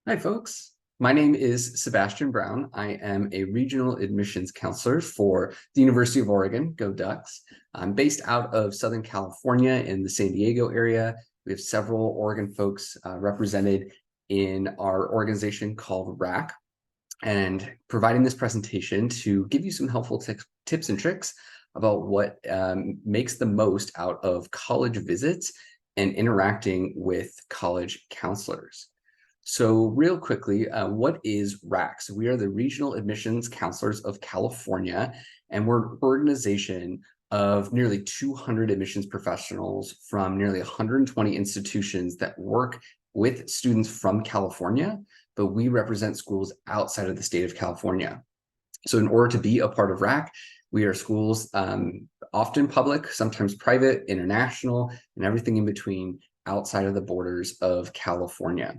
Hi, folks. My name is Sebastian Brown. I am a regional admissions counselor for the University of Oregon, Go Ducks. I'm based out of Southern California in the San Diego area. We have several Oregon folks represented in our organization called RACC, and providing this presentation to give you some helpful tips and tricks about what makes the most out of college visits and interacting with college counselors. So real quickly, what is RACC? So we are the Regional Admissions Counselors of California, and we're an organization of nearly 200 admissions professionals from nearly 120 institutions that work with students from California, but we represent schools outside of the state of California. So in order to be a part of RACC, we are schools, often public, sometimes private, international, and everything in between outside of the borders of California.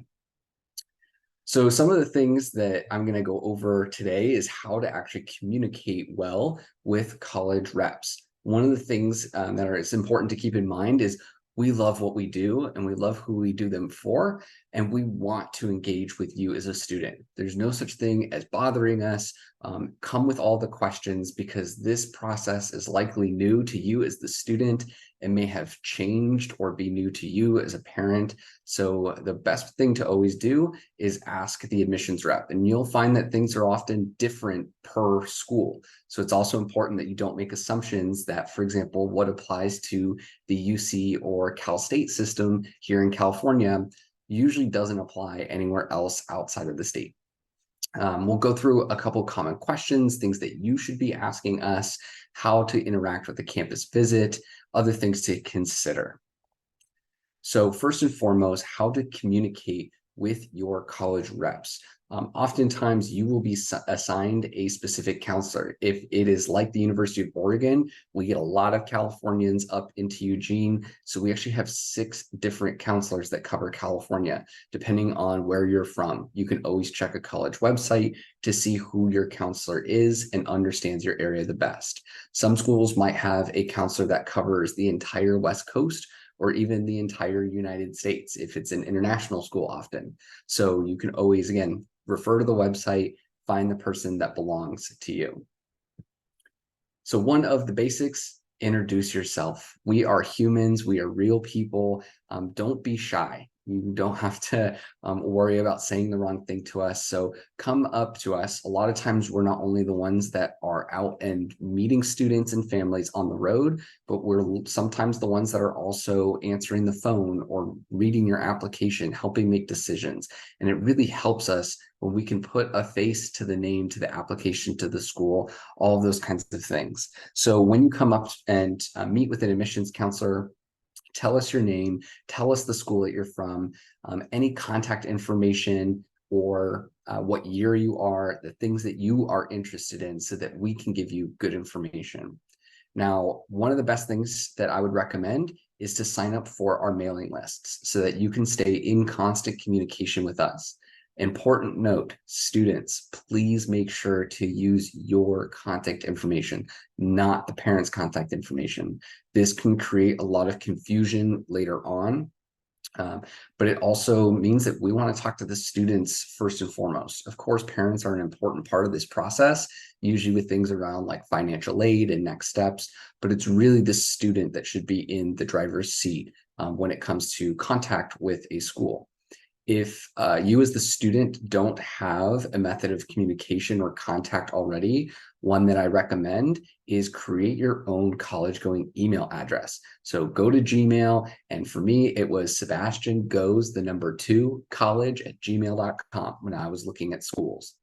So some of the things that I'm going to go over today is how to actually communicate well with college reps. One of the things it's important to keep in mind is we love what we do and we love who we do them for, and we want to engage with you as a student. There's no such thing as bothering us. Come with all the questions, because this process is likely new to you as the student. It may have changed or be new to you as a parent. So the best thing to always do is ask the admissions rep, and you'll find that things are often different per school. So it's also important that you don't make assumptions that, for example, what applies to the UC or Cal State system here in California usually doesn't apply anywhere else outside of the state. We'll go through a couple common questions, things that you should be asking us, how to interact with the campus visit, other things to consider. So first and foremost, how to communicate with your college reps. Oftentimes you will be assigned a specific counselor. If it is like the University of Oregon, we get a lot of Californians up into Eugene. So we actually have 6 different counselors that cover California, depending on where you're from. You can always check a college website to see who your counselor is and understands your area the best. Some schools might have a counselor that covers the entire West Coast, or even the entire United States, if it's an international school often. So you can always, again, refer to the website, find the person that belongs to you. So one of the basics, introduce yourself. We are humans, we are real people. Don't be shy. You don't have to worry about saying the wrong thing to us. So come up to us. A lot of times we're not only the ones that are out and meeting students and families on the road, but we're sometimes the ones that are also answering the phone or reading your application, helping make decisions. And it really helps us when we can put a face to the name, to the application, to the school, all of those kinds of things. So when you come up and meet with an admissions counselor, tell us your name, tell us the school that you're from, any contact information, or what year you are, the things that you are interested in, so that we can give you good information. Now, one of the best things that I would recommend is to sign up for our mailing lists so that you can stay in constant communication with us. Important note, students, please make sure to use your contact information, not the parents' contact information. This can create a lot of confusion later on, but it also means that we want to talk to the students first and foremost. Of course, parents are an important part of this process, usually with things around like financial aid and next steps, but it's really the student that should be in the driver's seat when it comes to contact with a school. If you as the student don't have a method of communication or contact already, one that I recommend is create your own college-going email address. So go to Gmail, and for me, it was sebastiangoes2college@gmail.com when I was looking at schools.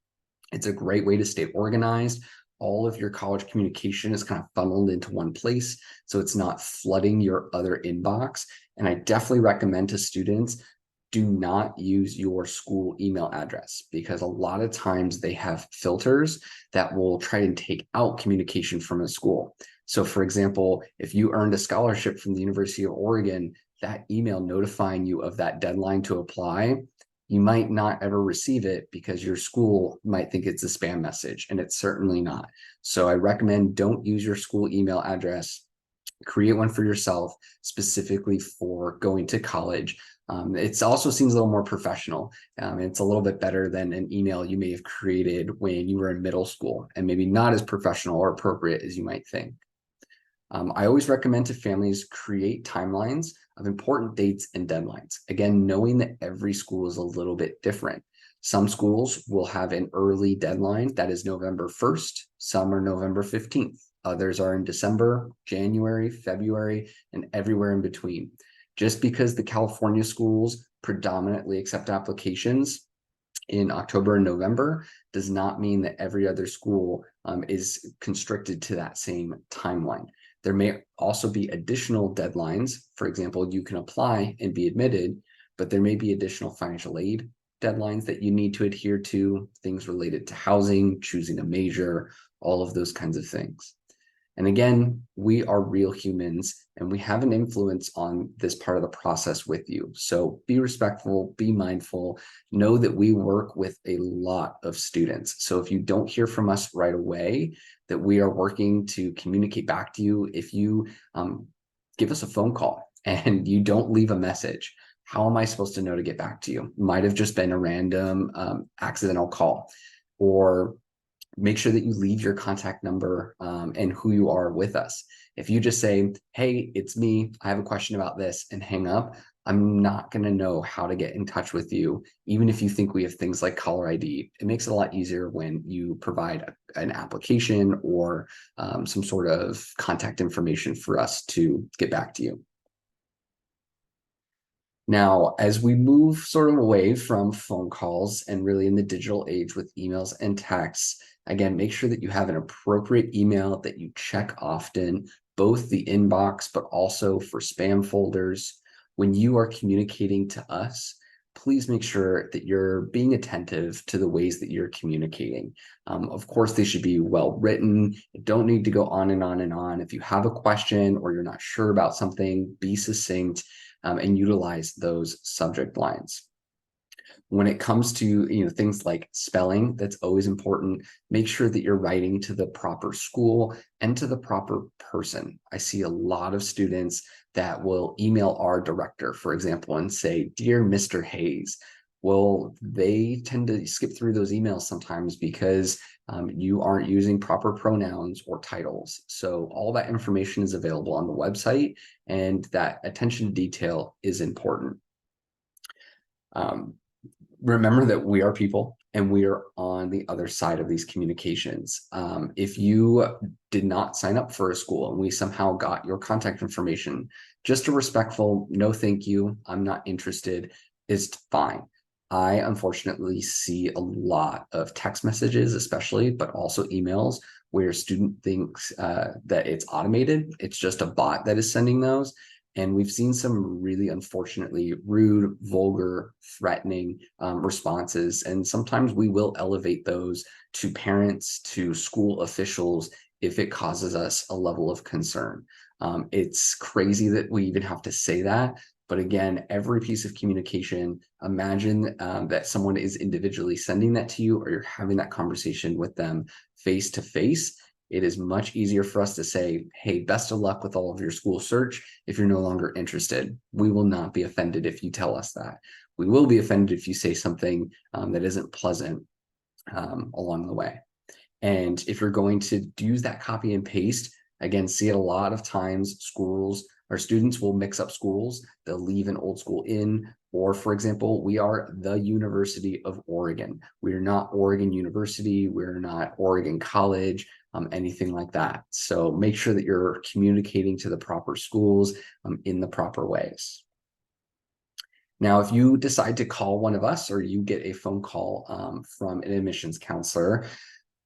It's a great way to stay organized. All of your college communication is kind of funneled into one place, so it's not flooding your other inbox. And I definitely recommend to students, do not use your school email address, because a lot of times they have filters that will try and take out communication from a school. So for example, if you earned a scholarship from the University of Oregon, that email notifying you of that deadline to apply, you might not ever receive it because your school might think it's a spam message, and it's certainly not. So I recommend don't use your school email address. Create one for yourself specifically for going to college. It also seems a little more professional. It's a little bit better than an email you may have created when you were in middle school, and maybe not as professional or appropriate as you might think. I always recommend to families create timelines of important dates and deadlines. Again, knowing that every school is a little bit different. Some schools will have an early deadline that is November 1st. Some are November 15th. Others are in December, January, February, and everywhere in between. Just because the California schools predominantly accept applications in October and November does not mean that every other school is constricted to that same timeline. There may also be additional deadlines. For example, you can apply and be admitted, but there may be additional financial aid deadlines that you need to adhere to, things related to housing, choosing a major, all of those kinds of things. And again, we are real humans and we have an influence on this part of the process with you. So be respectful, be mindful, know that we work with a lot of students. So if you don't hear from us right away, that we are working to communicate back to you. If you give us a phone call and you don't leave a message, how am I supposed to know to get back to you? Might have just been a random accidental call. Or make sure that you leave your contact number and who you are with us. If you just say, hey, it's me, I have a question about this, and hang up, I'm not going to know how to get in touch with you, even if you think we have things like caller ID. It makes it a lot easier when you provide an application or some sort of contact information for us to get back to you. Now, as we move sort of away from phone calls and really in the digital age with emails and texts, again, make sure that you have an appropriate email that you check often, both the inbox, but also for spam folders. When you are communicating to us, please make sure that you're being attentive to the ways that you're communicating. Of course, they should be well written. You don't need to go on and on and on. If you have a question or you're not sure about something, be succinct and utilize those subject lines. When it comes to things like spelling, that's always important. Make sure that you're writing to the proper school and to the proper person. I see a lot of students that will email our director, for example, and say, "Dear Mr. Hayes." Well, they tend to skip through those emails sometimes because you aren't using proper pronouns or titles. So all that information is available on the website, and that attention to detail is important. Remember that we are people and we are on the other side of these communications. If you did not sign up for a school and we somehow got your contact information, just a respectful, no, thank you, I'm not interested, is fine. I unfortunately see a lot of text messages, especially, but also emails where a student thinks that it's automated. It's just a bot that is sending those. And we've seen some really unfortunately rude, vulgar, threatening responses. And sometimes we will elevate those to parents, to school officials, if it causes us a level of concern. It's crazy that we even have to say that. But again, every piece of communication, imagine that someone is individually sending that to you, or you're having that conversation with them face to face. It is much easier for us to say, hey, best of luck with all of your school search if you're no longer interested. We will not be offended if you tell us that. We will be offended if you say something that isn't pleasant along the way. And if you're going to use that copy and paste, again, see it a lot of times, schools or students will mix up schools. They'll leave an old school in, or for example, we are the University of Oregon. We are not Oregon University. We're not Oregon College, anything like that. So make sure that you're communicating to the proper schools in the proper ways. Now, if you decide to call one of us or you get a phone call from an admissions counselor,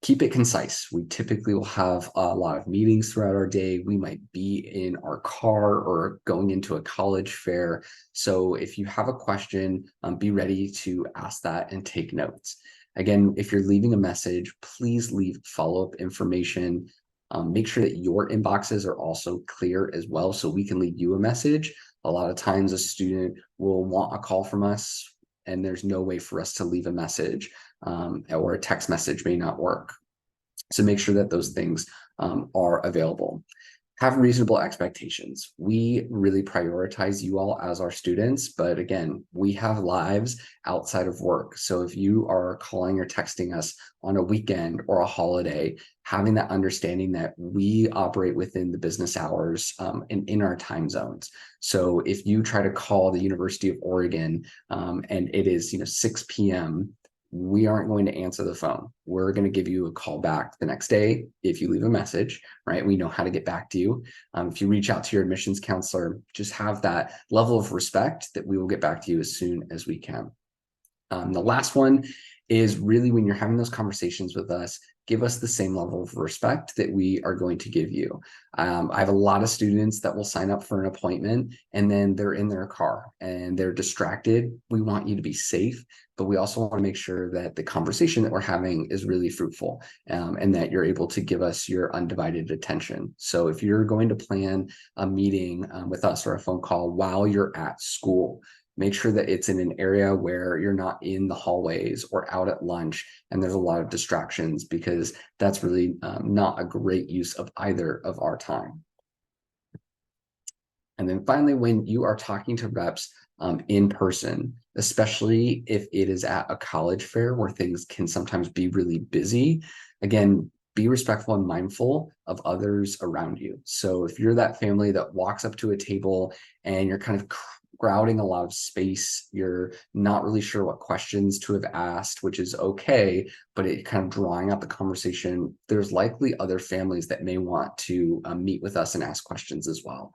keep it concise. We typically will have a lot of meetings throughout our day. We might be in our car or going into a college fair. So if you have a question, be ready to ask that and take notes. Again, if you're leaving a message, please leave follow-up information. Make sure that your inboxes are also clear as well, so we can leave you a message. A lot of times a student will want a call from us and there's no way for us to leave a message, or a text message may not work. So make sure that those things are available. Have reasonable expectations. We really prioritize you all as our students, but again, we have lives outside of work. So if you are calling or texting us on a weekend or a holiday, having that understanding that we operate within the business hours and in our time zones. So if you try to call the University of Oregon and it is 6 p.m., we aren't going to answer the phone. We're going to give you a call back the next day if you leave a message, right? We know how to get back to you. If you reach out to your admissions counselor, just have that level of respect that we will get back to you as soon as we can. The last one is really when you're having those conversations with us, give us the same level of respect that we are going to give you. I have a lot of students that will sign up for an appointment and then they're in their car and they're distracted. We want you to be safe, but we also want to make sure that the conversation that we're having is really fruitful and that you're able to give us your undivided attention. So if you're going to plan a meeting with us or a phone call while you're at school, make sure that it's in an area where you're not in the hallways or out at lunch and there's a lot of distractions, because that's really not a great use of either of our time. And then finally, when you are talking to reps in person, especially if it is at a college fair where things can sometimes be really busy, again, be respectful and mindful of others around you. So if you're that family that walks up to a table and you're kind of crowding a lot of space, you're not really sure what questions to have asked, which is okay, but it kind of drawing out the conversation, there's likely other families that may want to meet with us and ask questions as well.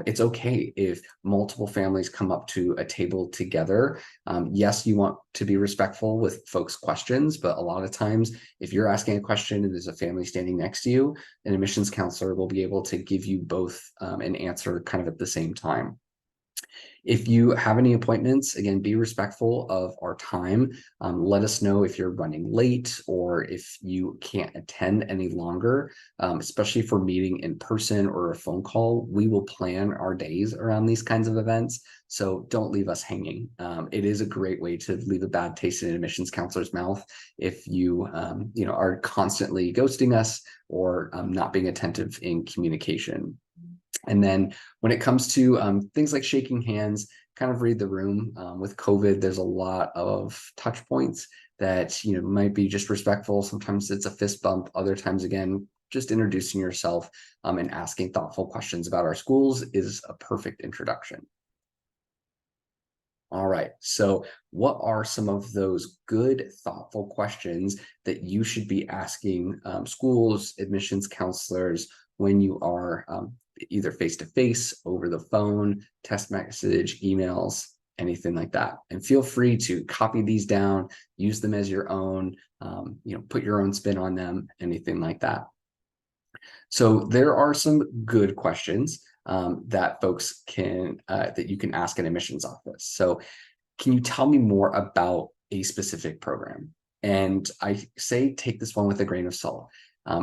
It's okay if multiple families come up to a table together. Yes, you want to be respectful with folks' questions, but a lot of times if you're asking a question and there's a family standing next to you, an admissions counselor will be able to give you both an answer kind of at the same time. If you have any appointments, again, be respectful of our time. Let us know if you're running late or if you can't attend any longer, especially for meeting in person or a phone call. We will plan our days around these kinds of events. So don't leave us hanging. It is a great way to leave a bad taste in an admissions counselor's mouth if you, are constantly ghosting us or not being attentive in communication. And then when it comes to things like shaking hands, kind of read the room. With COVID, there's a lot of touch points that might be just respectful. Sometimes it's a fist bump. Other times, again, just introducing yourself and asking thoughtful questions about our schools is a perfect introduction. All right, so what are some of those good, thoughtful questions that you should be asking schools, admissions counselors when you are either face-to-face, over the phone, text message, emails, anything like that? And feel free to copy these down, use them as your own, put your own spin on them, anything like that. So there are some good questions that folks can, that you can ask an admissions office. So can you tell me more about a specific program? And I say, take this one with a grain of salt.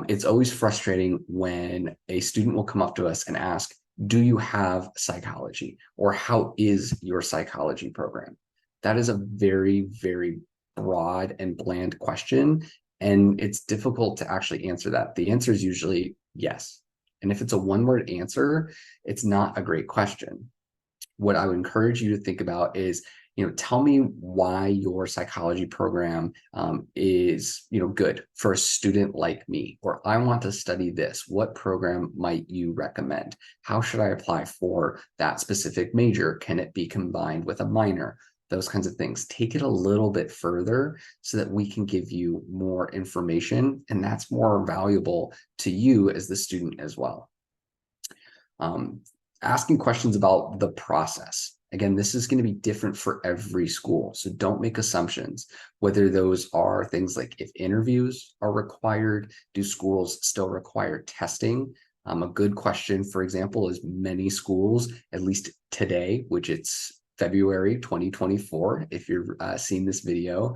It's always frustrating when a student will come up to us and ask, do you have psychology? Or how is your psychology program? That is a very, very broad and bland question. And it's difficult to actually answer that. The answer is usually yes. And if it's a one-word answer, it's not a great question. What I would encourage you to think about is, tell me why your psychology program is, good for a student like me, or I want to study this. What program might you recommend? How should I apply for that specific major? Can it be combined with a minor? Those kinds of things. Take it a little bit further so that we can give you more information, and that's more valuable to you as the student as well. Asking questions about the process. Again, this is going to be different for every school, so don't make assumptions. Whether those are things like if interviews are required, do schools still require testing? A good question, for example, is many schools, at least today, which it's February 2024, if you're seeing this video,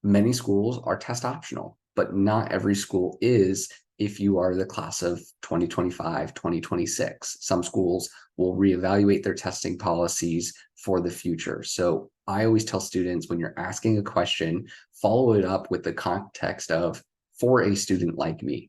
many schools are test optional, but not every school is. If you are the class of 2025, 2026, some schools will reevaluate their testing policies for the future. So I always tell students, when you're asking a question, follow it up with the context of, for a student like me,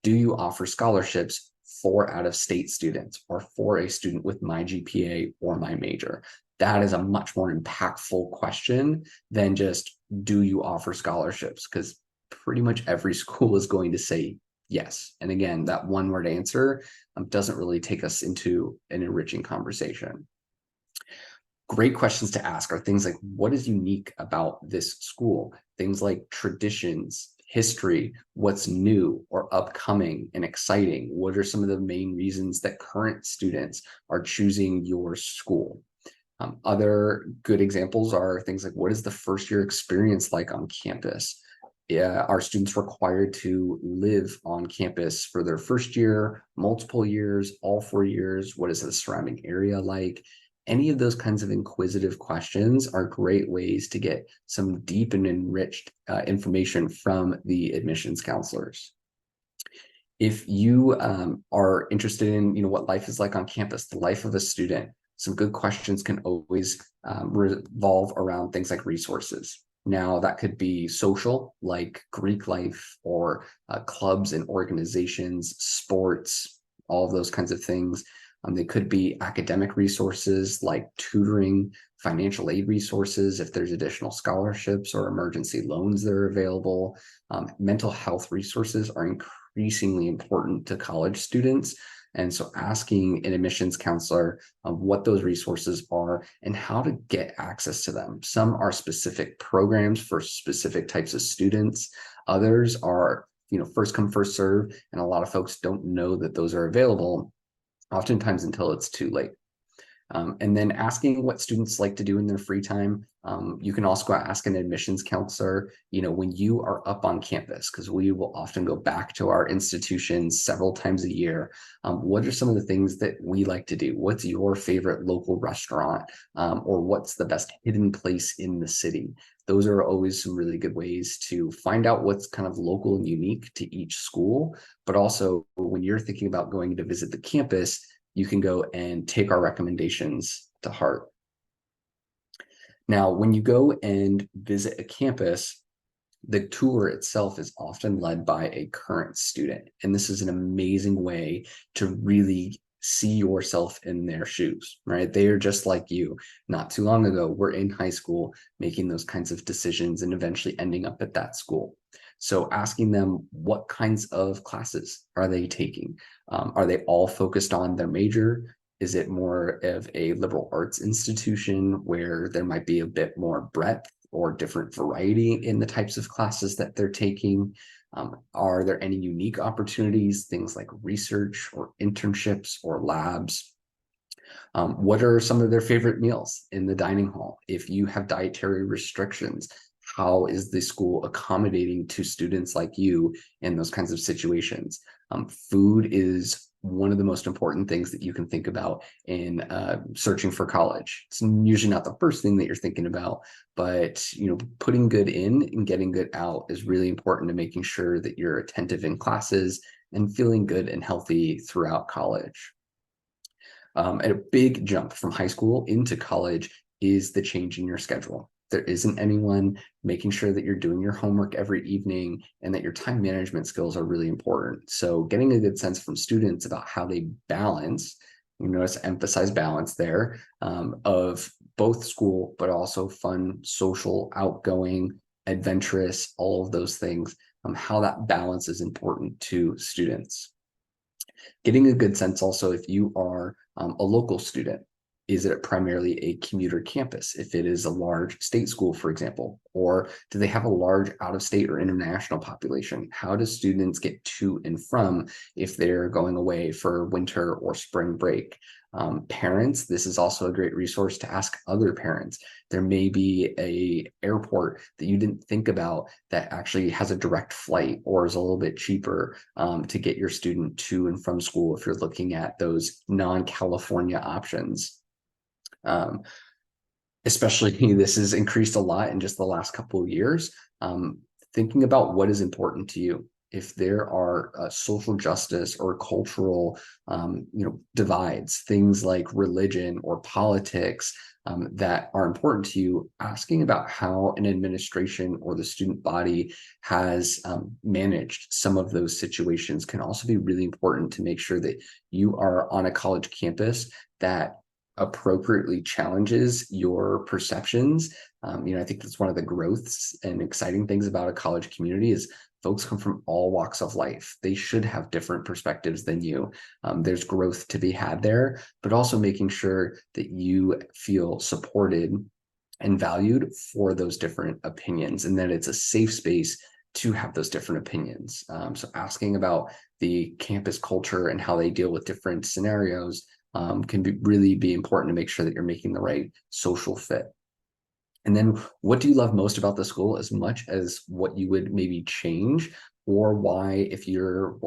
do you offer scholarships for out-of-state students or for a student with my GPA or my major? That is a much more impactful question than just, do you offer scholarships? Because pretty much every school is going to say yes. And again, that one word answer doesn't really take us into an enriching conversation. Great questions to ask are things like, what is unique about this school? Things like traditions, history, what's new or upcoming and exciting? What are some of the main reasons that current students are choosing your school? Other good examples are things like, what is the first year experience like on campus? Are students required to live on campus for their first year, multiple years, all 4 years? What is the surrounding area like? Any of those kinds of inquisitive questions are great ways to get some deep and enriched information from the admissions counselors. If you are interested in, what life is like on campus, the life of a student, some good questions can always revolve around things like resources. Now, that could be social, like Greek life, or clubs and organizations, sports, all of those kinds of things. They could be academic resources like tutoring, financial aid resources, if there's additional scholarships or emergency loans that are available. Mental health resources are increasingly important to college students. And so asking an admissions counselor what those resources are and how to get access to them. Some are specific programs for specific types of students. Others are, first come, first serve. And a lot of folks don't know that those are available, oftentimes until it's too late. And then asking what students like to do in their free time. You can also ask an admissions counselor, when you are up on campus, because we will often go back to our institutions several times a year. What are some of the things that we like to do? What's your favorite local restaurant? Or what's the best hidden place in the city? Those are always some really good ways to find out what's kind of local and unique to each school. But also, when you're thinking about going to visit the campus, you can go and take our recommendations to heart. Now, when you go and visit a campus, the tour itself is often led by a current student. And this is an amazing way to really see yourself in their shoes, right? They are just like you. Not too long ago, we're in high school making those kinds of decisions and eventually ending up at that school. So asking them, what kinds of classes are they taking? Are they all focused on their major? Is it more of a liberal arts institution where there might be a bit more breadth or different variety in the types of classes that they're taking? Are there any unique opportunities, things like research or internships or labs? What are some of their favorite meals in the dining hall? If you have dietary restrictions, how is the school accommodating to students like you in those kinds of situations? Food is one of the most important things that you can think about in searching for college. It's usually not the first thing that you're thinking about, but putting good in and getting good out is really important to making sure that you're attentive in classes and feeling good and healthy throughout college. A big jump from high school into college is the change in your schedule. There isn't anyone making sure that you're doing your homework every evening and that your time management skills are really important. So getting a good sense from students about how they balance, notice emphasize balance there, of both school, but also fun, social, outgoing, adventurous, all of those things, how that balance is important to students. Getting a good sense also if you are a local student. Is it primarily a commuter campus if it is a large state school, for example? Or do they have a large out-of-state or international population? How do students get to and from if they're going away for winter or spring break? Parents, this is also a great resource to ask other parents. There may be an airport that you didn't think about that actually has a direct flight or is a little bit cheaper to get your student to and from school if you're looking at those non-California options. Especially this has increased a lot in just the last couple of years. Thinking about what is important to you. if there are social justice or cultural divides, things like religion or politics that are important to you, asking about how an administration or the student body has managed some of those situations can also be really important to make sure that you are on a college campus that appropriately challenges your perceptions. I think that's one of the growths and exciting things about a college community is folks come from all walks of life. They should have different perspectives than you. There's growth to be had there, but also making sure that you feel supported and valued for those different opinions, and that it's a safe space to have those different opinions. So asking about the campus culture and how they deal with different scenarios can really be important to make sure that you're making the right social fit. And then what do you love most about the school as much as what you would maybe change, or why, if you're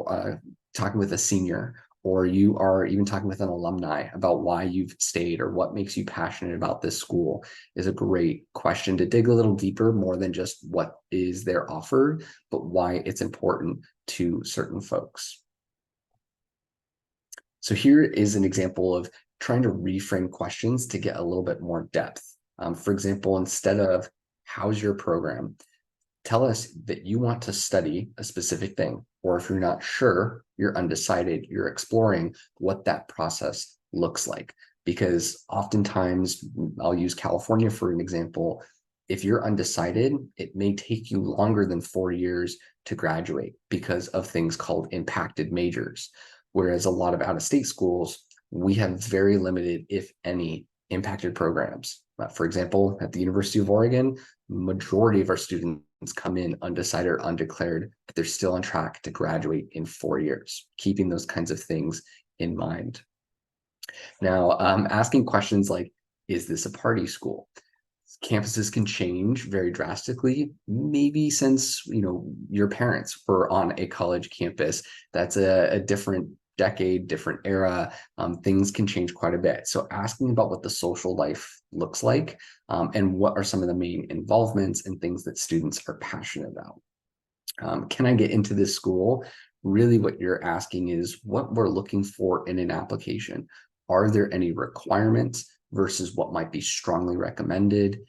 talking with a senior or you are even talking with an alumni about why you've stayed or what makes you passionate about this school, is a great question to dig a little deeper, more than just what is there offered, but why it's important to certain folks. So here is an example of trying to reframe questions to get a little bit more depth. For example, instead of "how's your program?" tell us that you want to study a specific thing, or if you're not sure, you're undecided, you're exploring what that process looks like. Because oftentimes, I'll use California for an example, if you're undecided, it may take you longer than 4 years to graduate because of things called impacted majors. Whereas a lot of out-of-state schools, we have very limited, if any, impacted programs. For example, at the University of Oregon, majority of our students come in undecided or undeclared, but they're still on track to graduate in 4 years, keeping those kinds of things in mind. Now, asking questions like, is this a party school? Campuses can change very drastically, maybe since your parents were on a college campus. That's a different decade, different era. Things can change quite a bit. So asking about what the social life looks like, and what are some of the main involvements and things that students are passionate about. Can I get into this school? Really what you're asking is what we're looking for in an application. Are there any requirements versus what might be strongly recommended,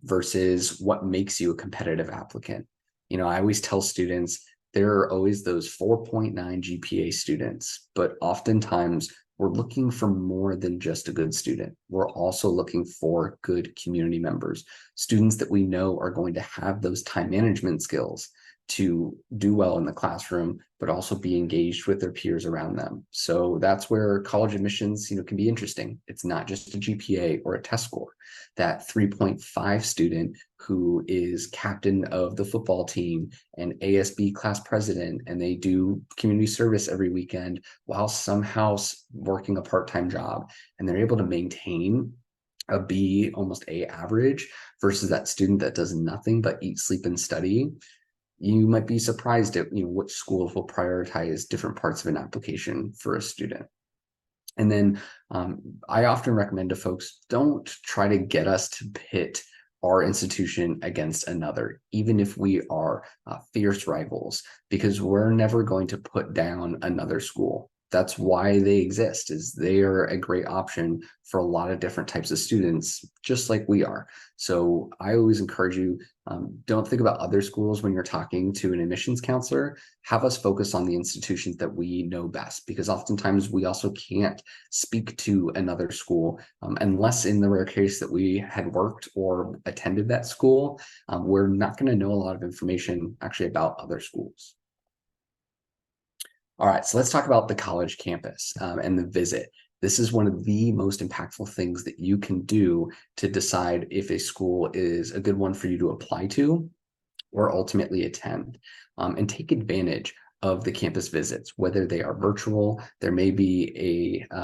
versus what makes you a competitive applicant? I always tell students, there are always those 4.9 GPA students, but oftentimes we're looking for more than just a good student. We're also looking for good community members, students that we know are going to have those time management skills to do well in the classroom, but also be engaged with their peers around them. So that's where college admissions, can be interesting. It's not just a GPA or a test score. That 3.5 student who is captain of the football team and ASB class president, and they do community service every weekend while somehow working a part-time job, and they're able to maintain a B, almost A average, versus that student that does nothing but eat, sleep, and study. You might be surprised at which schools will prioritize different parts of an application for a student. And then I often recommend to folks, don't try to get us to pit our institution against another, even if we are fierce rivals, because we're never going to put down another school. That's why they exist, is they are a great option for a lot of different types of students, just like we are. So I always encourage you, don't think about other schools when you're talking to an admissions counselor. Have us focus on the institutions that we know best, because oftentimes we also can't speak to another school unless in the rare case that we had worked or attended that school. We're not going to know a lot of information actually about other schools. All right, so let's talk about the college campus and the visit. This is one of the most impactful things that you can do to decide if a school is a good one for you to apply to or ultimately attend, and take advantage of the campus visits, whether they are virtual. There may be a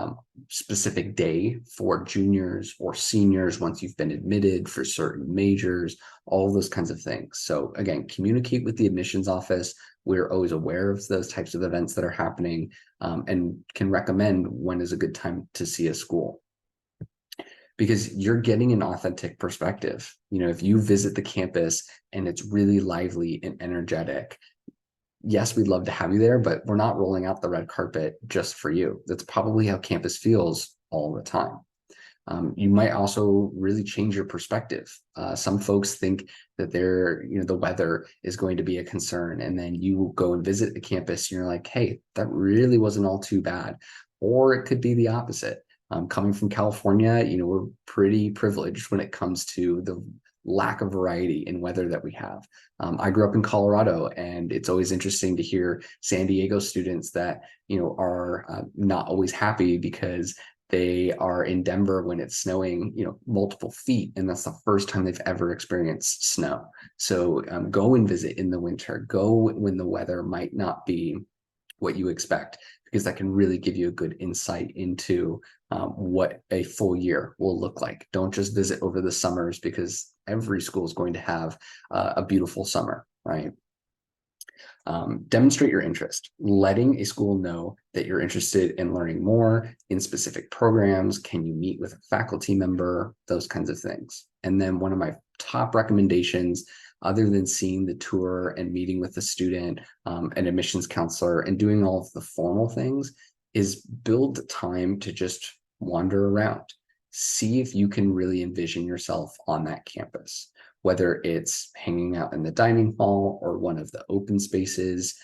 specific day for juniors or seniors once you've been admitted for certain majors, all those kinds of things. So again, communicate with the admissions office. We're always aware of those types of events that are happening, and can recommend when is a good time to see a school, because you're getting an authentic perspective. If you visit the campus and it's really lively and energetic, yes, we'd love to have you there, but we're not rolling out the red carpet just for you. That's probably how campus feels all the time. You might also really change your perspective. Some folks think that the weather is going to be a concern, and then you go and visit the campus and you're like, hey, that really wasn't all too bad. Or it could be the opposite. Coming from California, we're pretty privileged when it comes to the lack of variety in weather that we have. I grew up in Colorado, and it's always interesting to hear San Diego students that are not always happy because they are in Denver when it's snowing, multiple feet, and that's the first time they've ever experienced snow. So go and visit in the winter. Go when the weather might not be what you expect, because that can really give you a good insight into what a full year will look like. Don't just visit over the summers, because every school is going to have a beautiful summer, right? Demonstrate your interest. Letting a school know that you're interested in learning more in specific programs. Can you meet with a faculty member? Those kinds of things. And then one of my top recommendations, other than seeing the tour and meeting with the student, an admissions counselor, and doing all of the formal things, is build time to just wander around. See if you can really envision yourself on that campus, whether it's hanging out in the dining hall or one of the open spaces.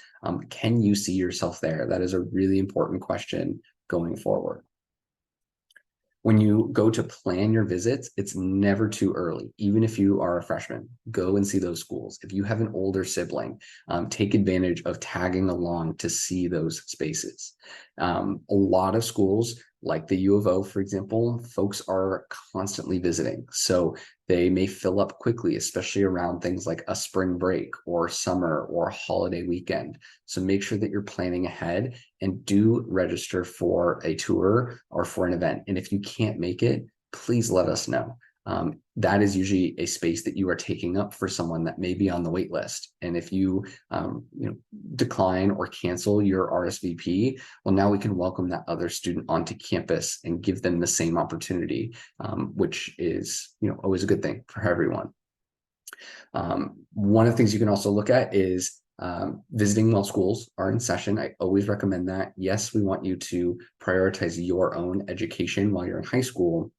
Can you see yourself there? That is a really important question going forward. When you go to plan your visits, it's never too early. Even if you are a freshman, go and see those schools. If you have an older sibling, take advantage of tagging along to see those spaces. A lot of schools, like the U of O, for example, folks are constantly visiting. So they may fill up quickly, especially around things like a spring break or summer or holiday weekend. So make sure that you're planning ahead and do register for a tour or for an event. And if you can't make it, please let us know. That is usually a space that you are taking up for someone that may be on the wait list. And if you, decline or cancel your RSVP, well, now we can welcome that other student onto campus and give them the same opportunity, which is, always a good thing for everyone. One of the things you can also look at is visiting while schools are in session. I always recommend that. Yes, we want you to prioritize your own education while you're in high school,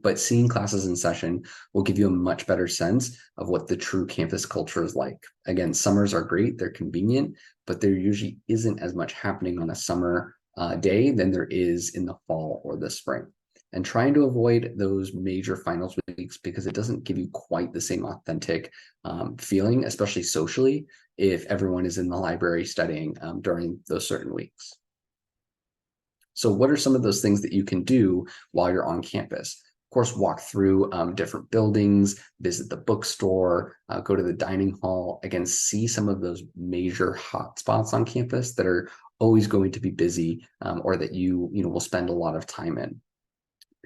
but seeing classes in session will give you a much better sense of what the true campus culture is like. Again, summers are great, they're convenient, but there usually isn't as much happening on a summer day than there is in the fall or the spring. And trying to avoid those major finals weeks, because it doesn't give you quite the same authentic feeling, especially socially, if everyone is in the library studying during those certain weeks. So what are some of those things that you can do while you're on campus? Of course, walk through different buildings, visit the bookstore, go to the dining hall. Again, see some of those major hotspots on campus that are always going to be busy, or that you will spend a lot of time in.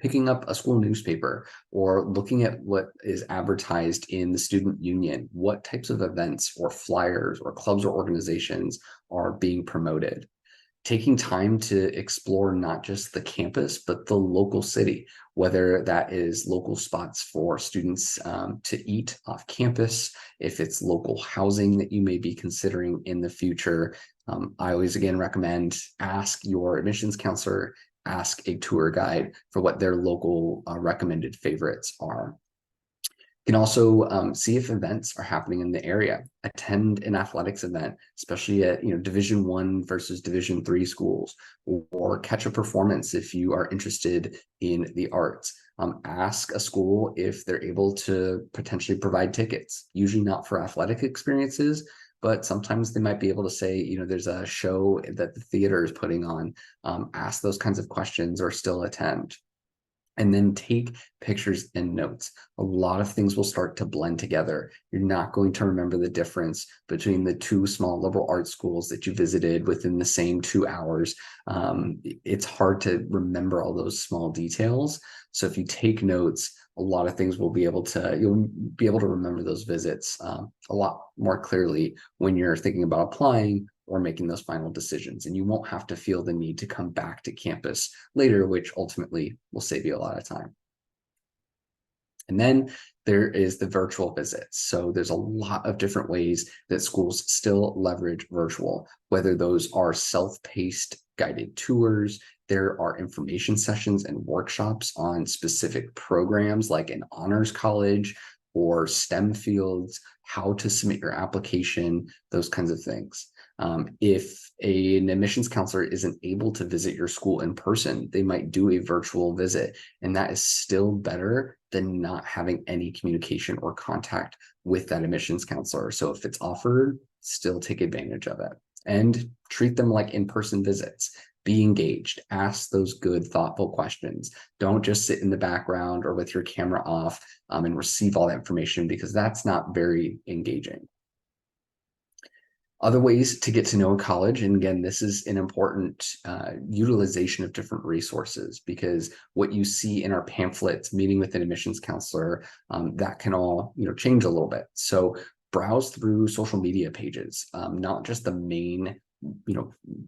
Picking up a school newspaper or looking at what is advertised in the student union, what types of events or flyers or clubs or organizations are being promoted. Taking time to explore not just the campus, but the local city, whether that is local spots for students to eat off campus, if it's local housing that you may be considering in the future. I always, again, recommend ask your admissions counselor, ask a tour guide for what their local recommended favorites are. You can also see if events are happening in the area. Attend an athletics event, especially at Division I versus Division III schools, or catch a performance if you are interested in the arts. Ask a school if they're able to potentially provide tickets. Usually not for athletic experiences, but sometimes they might be able to say, there's a show that the theater is putting on. Ask those kinds of questions or still attend. And then take pictures and notes. A lot of things will start to blend together. You're not going to remember the difference between the two small liberal arts schools that you visited within the same 2 hours. It's hard to remember all those small details. So if you take notes, a lot of things you'll be able to remember those visits a lot more clearly when you're thinking about applying or making those final decisions. And you won't have to feel the need to come back to campus later, which ultimately will save you a lot of time. And then there is the virtual visits. So there's a lot of different ways that schools still leverage virtual, whether those are self-paced guided tours, there are information sessions and workshops on specific programs like an honors college or STEM fields, how to submit your application, those kinds of things. If an admissions counselor isn't able to visit your school in person, they might do a virtual visit, and that is still better than not having any communication or contact with that admissions counselor. So if it's offered, still take advantage of it and treat them like in-person visits. Be engaged, ask those good, thoughtful questions. Don't just sit in the background or with your camera off and receive all that information, because that's not very engaging. Other ways to get to know a college, and again, this is an important utilization of different resources, because what you see in our pamphlets, meeting with an admissions counselor, that can all change a little bit. So browse through social media pages, not just the main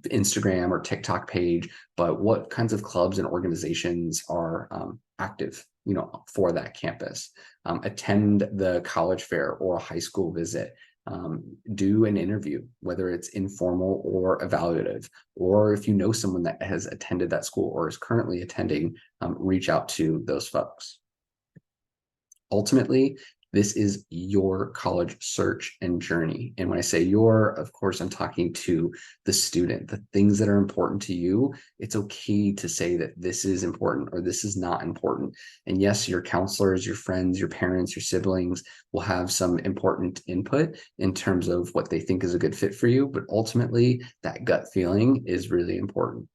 Instagram or TikTok page, but what kinds of clubs and organizations are active for that campus. Attend the college fair or a high school visit. Do an interview, whether it's informal or evaluative, or if you know someone that has attended that school or is currently attending, reach out to those folks. Ultimately, this is your college search and journey. And when I say your, of course, I'm talking to the student, the things that are important to you. It's okay to say that this is important or this is not important. And yes, your counselors, your friends, your parents, your siblings will have some important input in terms of what they think is a good fit for you. But ultimately, that gut feeling is really important.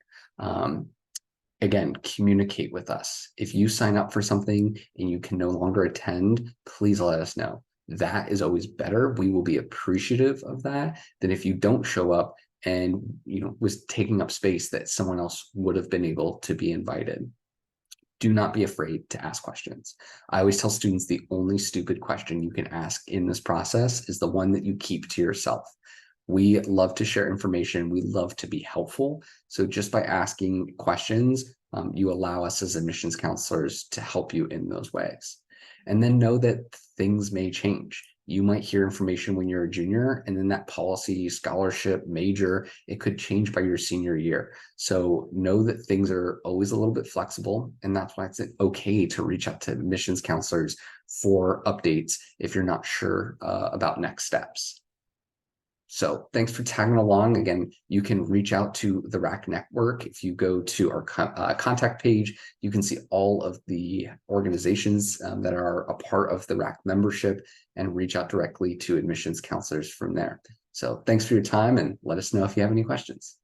Again, communicate with us. If you sign up for something and you can no longer attend, please let us know. That is always better. We will be appreciative of that than if you don't show up and was taking up space that someone else would have been able to be invited. Do not be afraid to ask questions. I always tell students the only stupid question you can ask in this process is the one that you keep to yourself. We love to share information. We love to be helpful. So just by asking questions, you allow us as admissions counselors to help you in those ways. And then know that things may change. You might hear information when you're a junior, and then that policy, scholarship, major, it could change by your senior year. So know that things are always a little bit flexible, and that's why it's okay to reach out to admissions counselors for updates if you're not sure about next steps. So thanks for tagging along. Again, you can reach out to the RACC network. If you go to our contact page, you can see all of the organizations that are a part of the RACC membership and reach out directly to admissions counselors from there. So thanks for your time, and let us know if you have any questions.